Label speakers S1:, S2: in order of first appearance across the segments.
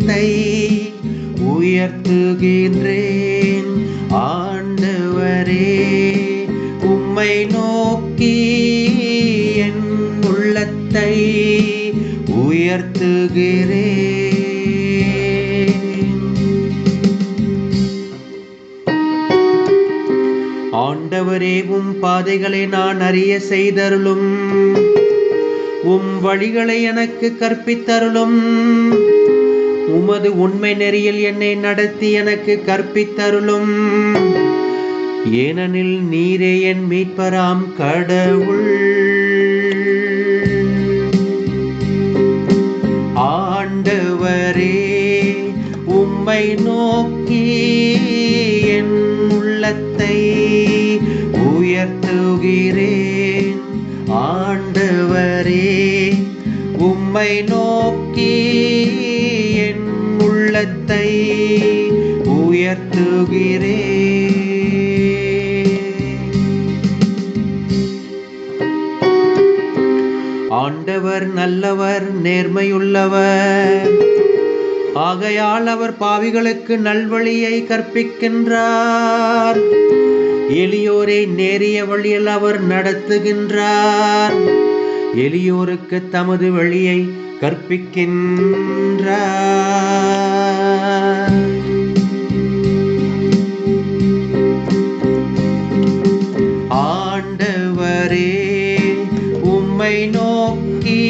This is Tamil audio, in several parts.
S1: உள்ளத்தை உயர்த்துகின்றேன். ஆண்டவரே, உம்மை நோக்கி என் உள்ளத்தை உயர்த்துகிறேன். ஆண்டவரே, உம் பாதைகளை நான் அறிய செய்தருளும். உம் வழிகளை எனக்கு கற்பித்தருளும். உமது உண்மை நெறியில் என்னை நடத்தி எனக்கு கற்பித்தருளும். ஏனெனில் நீரே என் மீட்பராம் கடவுள். ஆண்டவரே, உம்மை நோக்கி என் உள்ளத்தை உயர்த்துகிறேன். ஆண்டவரே, உம்மை நோக்கி என் உள்ளத்தை உயர்த்துகிறேன். ஆண்டவர் நல்லவர், நேர்மையுள்ளவர். ஆகையால் அவர் பாவிகளுக்கு நல்வழியை கற்பிக்கின்றார். எளியோரை நேரிய வழியில் அவர் நடத்துகின்றார். எளியோருக்கு தமது வழியை கற்பிக்கின்றார். ஆண்டவரே, உம்மை நோக்கி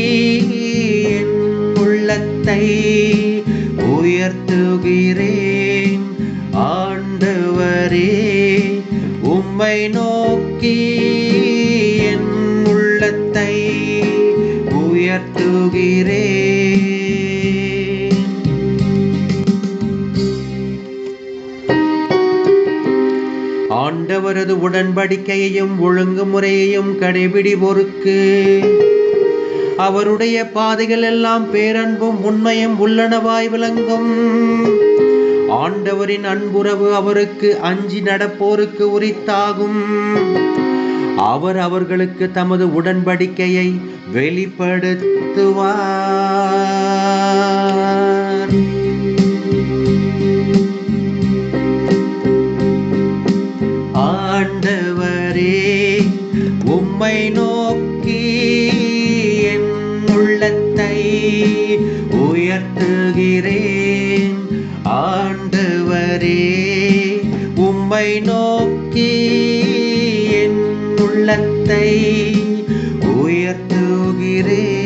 S1: என் உள்ளத்தை உயர்த்துகிறேன். ஆண்டவரே, உம்மை நோக்கி என் உள்ளத்தை உயர்த்துகிறேன். ஆண்டவரது உடன்படிக்கையையும் ஒழுங்குமுறையையும் கடைபிடிப்போருக்கு அவருடைய பாதைகள் எல்லாம் பேரன்பும் உண்மையும் உள்ளனவாய் விளங்கும். ஆண்டவரின் அன்புறவு அவருக்கு அஞ்சி நடப்போருக்கு உரித்தாகும். அவர் அவர்களுக்கு தமது உடன்படிக்கையை வெளிப்படுத்துவார். ஆண்டவரே, உம்மை நோக்கி என் உள்ளத்தை உயர்த்துகிறேன். ஆண்டவரே, உம்மை நோக்கி என் உள்ளத்தை உயர்த்துகிறேன்.